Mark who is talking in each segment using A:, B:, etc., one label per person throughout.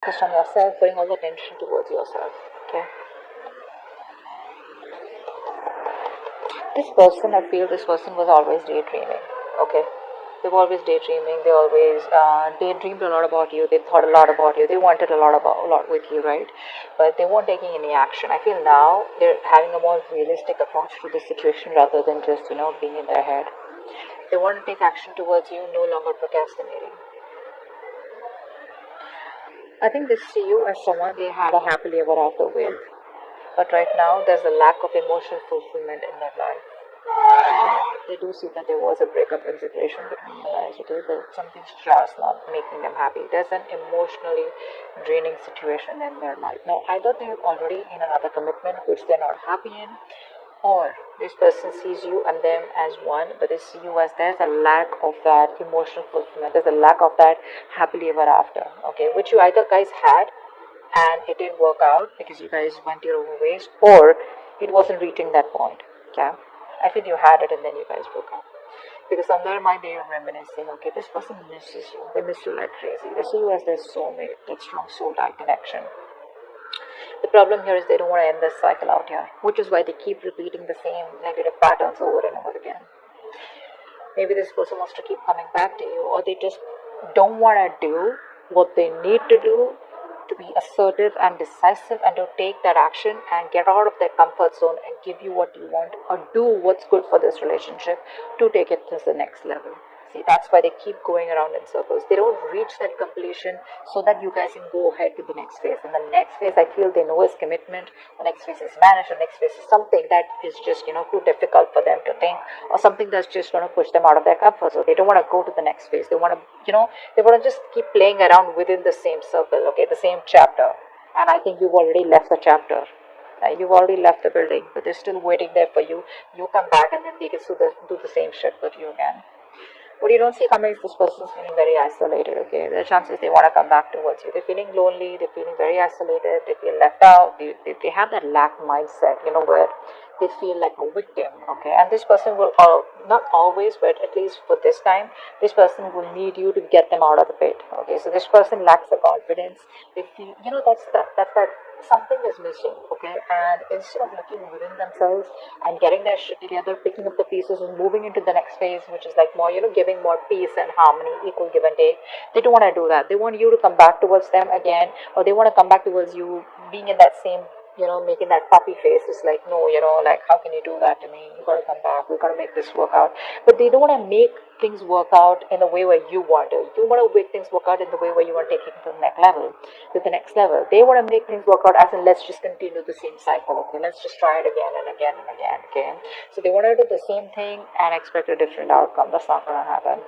A: Focused on yourself, putting all the attention towards yourself. Okay. This person, I feel this person was always daydreaming. Okay. They were always daydreaming. They always daydreamed a lot about you. They thought a lot about you. They wanted a lot with you, right? But they weren't taking any action. I feel now they're having a more realistic approach to the situation rather than just being in their head. They want to take action towards you, no longer procrastinating. I think they see you as someone they had a happily ever after with. But right now, there's a lack of emotional fulfillment in their life. They do see that there was a breakup in situation between you guys. Okay, but something's just not making them happy. There's an emotionally draining situation in their life. Now, either they're already in another commitment which they're not happy in, or this person sees you and them as one, but they see you as there's a lack of that emotional fulfillment. There's a lack of that happily ever after. Okay, which you either guys had and it didn't work out because you guys went your own ways, or it wasn't reaching that point. Okay, I feel you had it and then you guys broke up. Because on their mind they are reminiscing, okay, this person misses you. They miss you like crazy. They see you as their soulmate, that strong soul tie connection. The problem here is they don't want to end this cycle out here, which is why they keep repeating the same negative patterns over and over again. Maybe this person wants to keep coming back to you, or they just don't want to do what they need to do to be assertive and decisive and to take that action and get out of their comfort zone and give you what you want or do what's good for this relationship to take it to the next level. See, that's why they keep going around in circles. They don't reach that completion so that you guys can go ahead to the next phase. And the next phase, I feel they know is commitment. The next phase is marriage. The next phase is something that is just, too difficult for them to think, or something that's just going to push them out of their comfort zone. They don't want to go to the next phase. They want to, they want to just keep playing around within the same circle, okay, the same chapter. And I think you've already left the chapter. You've already left the building, but they're still waiting there for you. You come back and then they can do the same shit with you again. What you don't see coming is this person's feeling very isolated, okay? The chances they want to come back towards you. They're feeling lonely, they're feeling very isolated, they feel left out, they have that lack mindset, where they feel like a victim, okay? And this person will, not always, but at least for this time, this person will need you to get them out of the pit, okay? So this person lacks the confidence. They feel, that's that something is missing, okay? And instead of looking within themselves and getting their shit together, picking up the pieces and moving into the next phase, which is like more, giving more peace and harmony, equal give and take, they don't want to do that. They want you to come back towards them again, or they want to come back towards you being in that same, making that puppy face. It's like, no, like, how can you do that to me? You gotta come back, we gotta make this work out. But they don't want to make things work out in the way where you want to. You want to make things work out in the way where you want to take it to the next level. They want to make things work out as in, let's just continue the same cycle, okay? Let's just try it again and again and again, okay? So they want to do the same thing and expect a different outcome. That's not going to happen.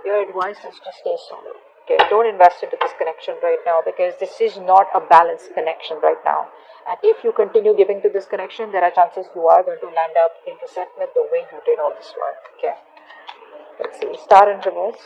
A: Your advice is to stay solid. Okay, don't invest into this connection right now, because this is not a balanced connection right now. And if you continue giving to this connection, there are chances you are going to land up in resentment the way you did all this work. Okay, let's see. Star in reverse.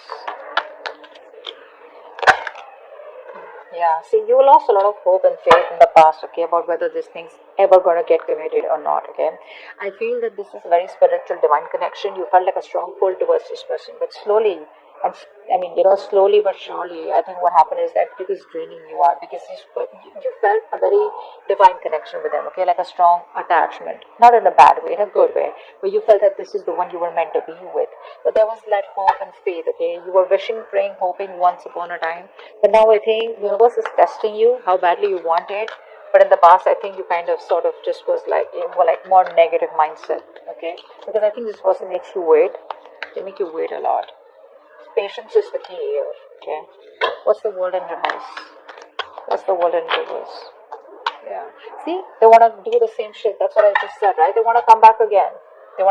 A: Yeah, see, you lost a lot of hope and faith in the past, okay, about whether this thing's ever going to get committed or not, okay. I feel that this is a very spiritual, divine connection. You felt like a strong pull towards this person, but slowly, and slowly but surely, I think what happened is that it is draining you out, because you felt a very divine connection with them, okay, like a strong attachment, not in a bad way, in a good way, where you felt that this is the one you were meant to be with. But there was that hope and faith, okay, you were wishing, praying, hoping once upon a time, but now I think the universe is testing you, how badly you want it. But in the past, I think you kind of sort of just was like, more negative mindset, okay, because I think this person makes you wait. They make you wait a lot. Patience is the key here, okay? What's the world in reverse? Yeah. See, they want to do the same shit. That's what I just said, right? They want to come back again. They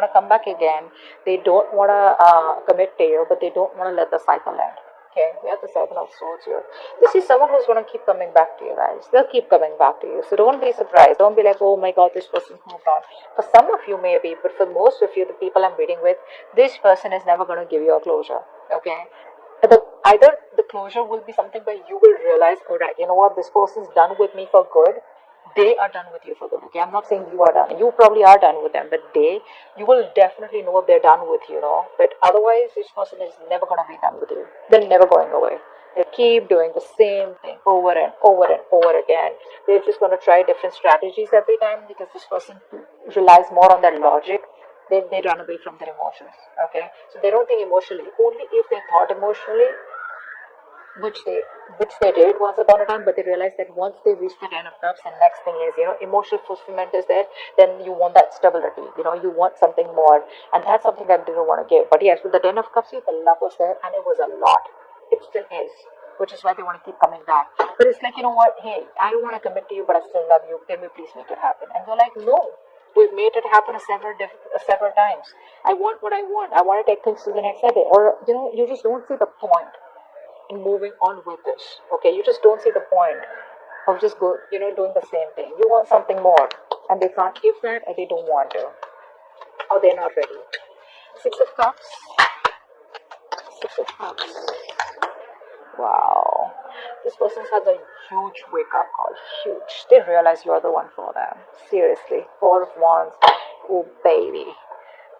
A: don't want to commit to you, but they don't want to let the cycle end. Okay, we have the Seven of Swords here. This is someone who's going to keep coming back to you, guys. They'll keep coming back to you. So don't be surprised. Don't be like, oh my god, this person's moved on. For some of you, maybe, but for most of you, the people I'm reading with, this person is never going to give you a closure. Okay? Either the closure will be something where you will realize, alright, you know what, this person's done with me for good. They are done with you for good. Okay, I'm not saying you are done. You probably are done with them, but you will definitely know if they're done with you, But otherwise, this person is never going to be done with you. They're never going away. They keep doing the same thing over and over and over again. They're just going to try different strategies every time because this person relies more on their logic. They run away from their emotions. Okay, so they don't think emotionally. Only if they thought emotionally, which they did once upon a time, but they realized that once they reach the 10 of cups, and next thing is, emotional fulfillment is there, then you want that stability, you want something more, and that's something that they don't want to give. But yes, with the 10 of cups, the love was there, and it was a lot. It still is, which is why they want to keep coming back. But it's like, you know what, hey, I don't want to commit to you, but I still love you, can we please make it happen? And they're like, no, we've made it happen several times. I want what I want. I want to take things to the next level. Or, you just don't see the point in moving on with this. Okay, you just don't see the point of just doing the same thing. You want something more, and they can't give that, or they don't want to, or they're not ready. 6 of Cups. 6 of Cups. Wow. This person has a huge wake-up call. Huge. They realize you're the one for them. Seriously. 4 of Wands. Oh, baby.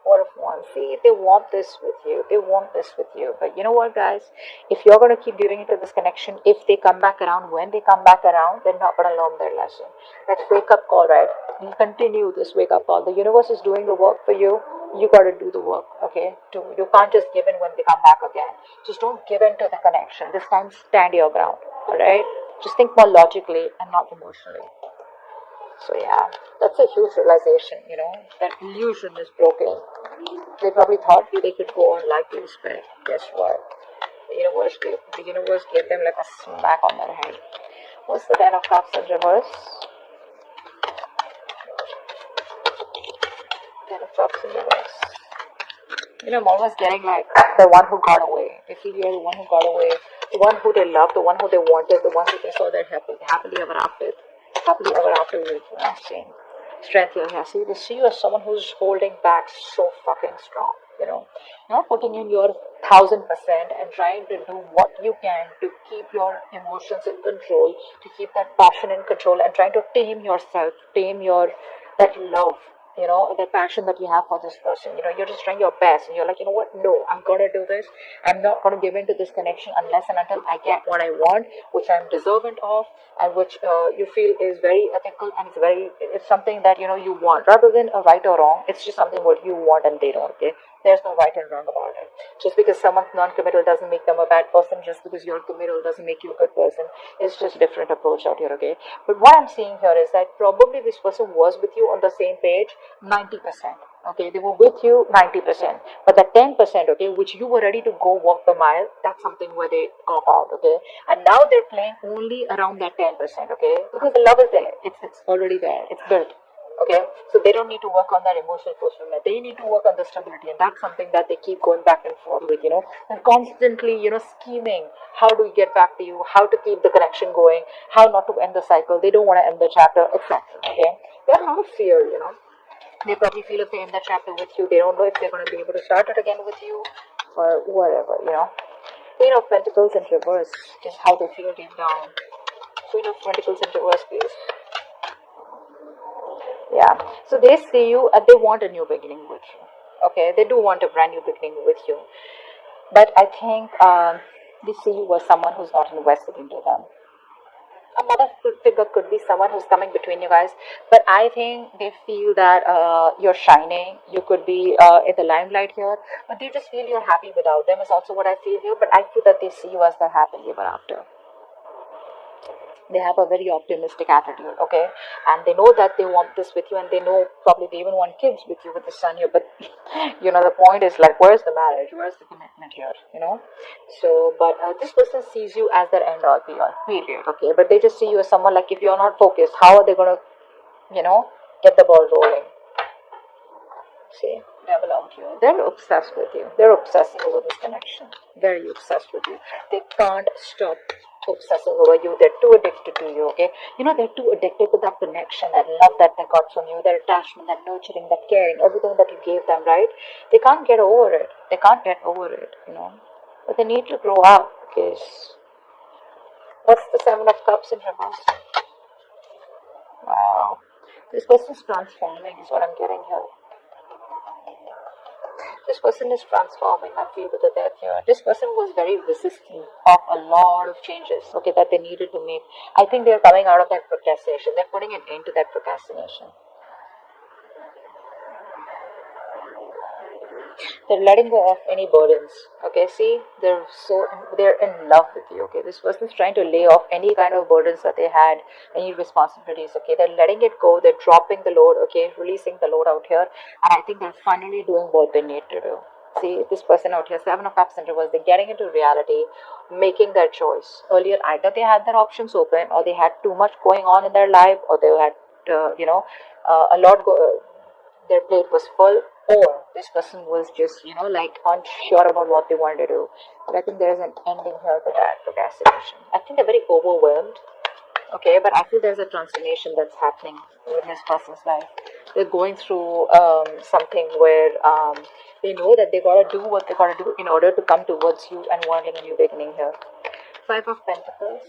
A: 4 of Wands. See, they want this with you. They want this with you. But you know what, guys? If you're going to keep giving into this connection, if they come back around, when they come back around, they're not going to learn their lesson. That's wake-up call, right? You continue this wake-up call. The universe is doing the work for you. You got to do the work, okay? You can't just give in when they come back again. Just don't give in to the connection. This time, stand your ground, all right? Just think more logically and not emotionally. So yeah, that's a huge realization, that illusion is broken. They probably thought they could go on like this, but guess what? The universe gave them like a smack on their head. What's the 10 of Cups in reverse? 10 of Cups in reverse. I'm always getting like the one who got away. They feel you're the one who got away, the one who they loved, the one who they wanted, the one who they saw their happily ever after. Happily ever after with, seeing strength here. Yeah, see, they see you as someone who's holding back so fucking strong, not putting in your 1000% and trying to do what you can to keep your emotions in control, to keep that passion in control, and trying to tame yourself, tame that love, the passion that you have for this person. You're just trying your best, and you're like, you know what? No, I'm gonna do this. I'm not gonna give in to this connection unless and until I get what I want, which I'm deserving of, and which you feel is very ethical, and it's something that you want, rather than a right or wrong. It's just something what you want, and they don't. Okay, there's no right and wrong about it. Just because someone's non-committal doesn't make them a bad person. Just because you're committal doesn't make you a good person. It's just a different approach out here. Okay, but what I'm seeing here is that probably this person was with you on the same page 90%. Okay, they were with you 90%, but the 10%, okay, which you were ready to go walk the mile, that's something where they got out. Okay, and now they're playing only around that 10%. Okay, because the love is there, it's already there, it's built. Okay, so they don't need to work on that emotional fulfillment. They need to work on the stability, and that's something that they keep going back and forth with, and constantly, scheming. How do we get back to you? How to keep the connection going? How not to end the cycle? They don't want to end the chapter, etc. Okay, they have a lot of fear, They probably feel if they end the chapter with you, they don't know if they're going to be able to start it again with you, or whatever, Queen of Pentacles in reverse is how they feel deep down. Queen of Pentacles in reverse, please. Yeah, so they see you and they want a new beginning with you. Okay, they do want a brand new beginning with you. But I think they see you as someone who's not invested into them. A mother figure could be someone who's coming between you guys. But I think they feel that you're shining. You could be in the limelight here. But they just feel you're happy without them is also what I feel here. But I feel that they see you as their happily ever after. They have a very optimistic attitude, okay, and they know that they want this with you, and they know probably they even want kids with you with the sun here. But the point is like, where's the marriage, where's the commitment here, so but this person sees you as their end all be all, period. Okay, but they just see you as someone like, if you're not focused, how are they going to get the ball rolling? See, devil out here. They're obsessed with you. They're obsessing over this connection. Very obsessed with you. They can't stop obsessing over you. They're too addicted to you, okay? They're too addicted to that connection, that love that they got from you, their attachment, that nurturing, that caring, everything that you gave them, right? They can't get over it. They can't get over it, But they need to grow up, because what's the 7 of Cups in reverse? Wow. This person's transforming is what I'm getting here. This person is transforming, I feel, with the death here. This person was very resistant of a lot of changes, okay, that they needed to make. I think they're coming out of that procrastination. They're putting an end to that procrastination. They're letting go of any burdens. Okay, see, they're in love with you. Okay, this person's trying to lay off any kind of burdens that they had, any responsibilities. Okay, they're letting it go. They're dropping the load. Okay, releasing the load out here, and I think they're finally doing what they need to do. See, this person out here, Seven of Cups in reverse, they're getting into reality, making their choice. Earlier, either they had their options open, or they had too much going on in their life, or they had, a lot their plate was full, or this person was just, like unsure about what they wanted to do. But I think there's an ending here to that procrastination. I think they're very overwhelmed, okay, but I feel there's a transformation that's happening in this person's life. They're going through something where they know that they gotta do what they gotta do in order to come towards you and wanting a new beginning here. Five of Pentacles.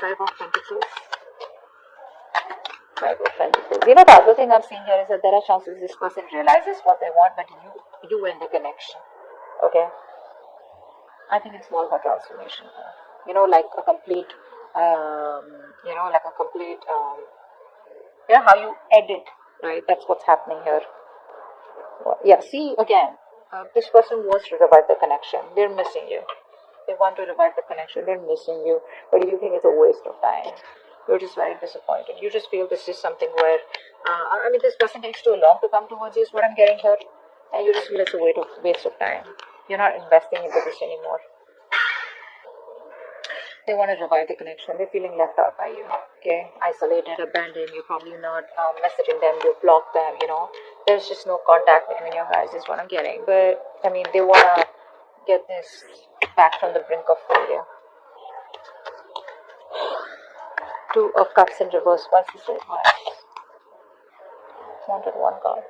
A: Five of Pentacles. Five of Pentacles. The other thing I'm seeing here is that there are chances this person realizes what they want, but you end the connection. Okay? I think it's more of a transformation. Like a complete, how you edit, right? That's what's happening here. Yeah, see, again, this person wants to revive the connection. They're missing you. They want to revive the connection. They're missing you. But you think it's a waste of time. You're just very disappointed. You just feel this is something where, this person takes too long to come towards you is what I'm getting here. And you just feel it's a waste of time. You're not investing into this anymore. They want to revive the connection. They're feeling left out by you. Okay? Isolated, abandoned. You're probably not messaging them. You block them, There's just no contact between you guys is what I'm getting. But, they want to get this back from the brink of failure. Two of Cups in reverse. What's this advice? Wanted one card.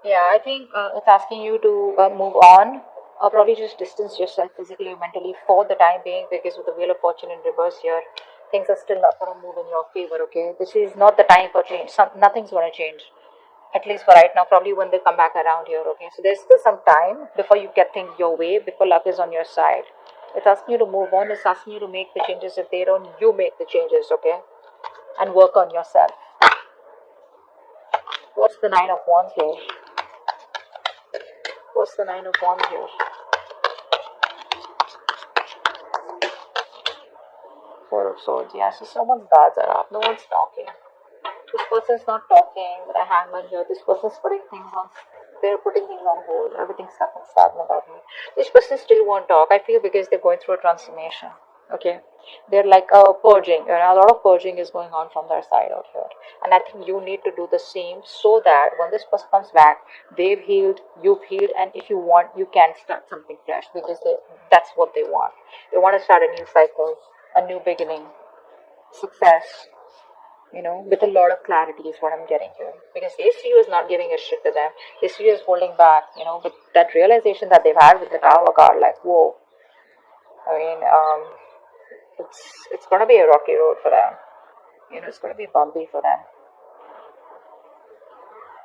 A: Yeah, I think it's asking you to move on, or probably just distance yourself physically or mentally for the time being, because with the Wheel of Fortune in reverse here, things are still not going to move in your favor, okay? This is not the time for change. Nothing's going to change, at least for right now, probably when they come back around here, okay? So there's still some time before you get things your way, before luck is on your side. It's asking you to move on. It's asking you to make the changes. If they don't, you make the changes, okay? And work on yourself. What's the Nine of Wands here? What's the Nine of Wands here? Four of Swords. Yeah, so someone's guards are up. No one's talking. This person's not talking with a hangman here. This person's putting things on. They're putting things on hold. Everything's stagnant out here. This person still won't talk. I feel because they're going through a transformation. Okay, they're like purging. A lot of purging is going on from their side out here, and I think you need to do the same so that when this person comes back, they've healed, you've healed, and if you want, you can start something fresh because that's what they want. They want to start a new cycle, a new beginning, success. With a lot of clarity is what I'm getting here. Because ACU is not giving a shit to them. ACU is holding back, but that realization that they've had with the Tower card, like, whoa. It's going to be a rocky road for them. It's going to be bumpy for them.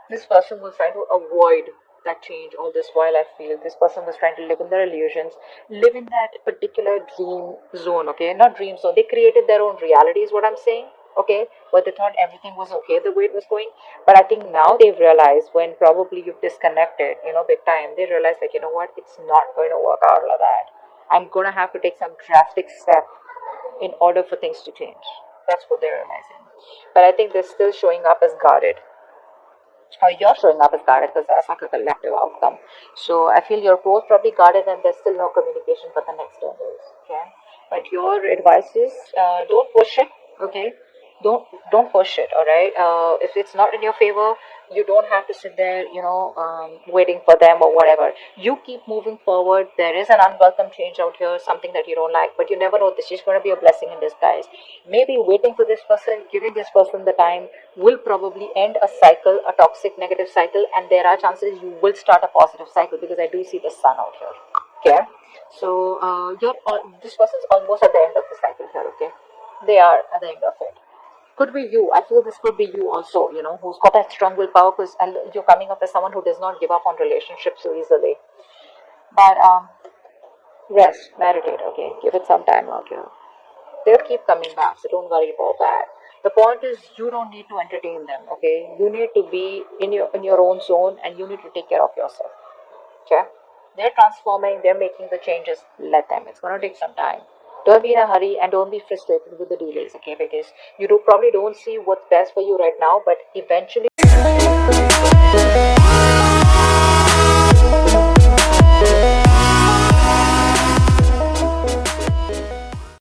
A: This person was trying to avoid that change all this while. I feel this person was trying to live in their illusions, live in that particular dream zone, okay? Not dream zone. They created their own reality is what I'm saying. Okay, but they thought everything was okay the way it was going. But I think now they've realized when probably you've disconnected, big time, they realize like, what, it's not going to work out like that. I'm going to have to take some drastic step in order for things to change. That's what they're realizing. But I think they're still showing up as guarded. Or you're showing up as guarded because that's like a collective outcome. So I feel you're both probably guarded and there's still no communication for the next 10 days. Okay, but your advice is don't push it. Okay. Don't push it, all right? If it's not in your favor, you don't have to sit there, waiting for them or whatever. You keep moving forward. There is an unwelcome change out here, something that you don't like, but you never know. This is going to be a blessing in disguise. Maybe waiting for this person, giving this person the time will probably end a cycle, a toxic negative cycle, and there are chances you will start a positive cycle because I do see the sun out here. Okay, so this person's almost at the end of the cycle here. Okay, they are at the end of it. Could be you. I feel this could be you also, who's got that strong willpower, because you're coming up as someone who does not give up on relationships so easily. But rest, meditate, okay? Give it some time out here. They'll keep coming back, so don't worry about that. The point is, you don't need to entertain them, okay? You need to be in your own zone, and you need to take care of yourself, okay? They're transforming, they're making the changes. Let them. It's going to take some time. Don't be in a hurry, and don't be frustrated with the delays, okay? Because you probably don't see what's best for you right now, but eventually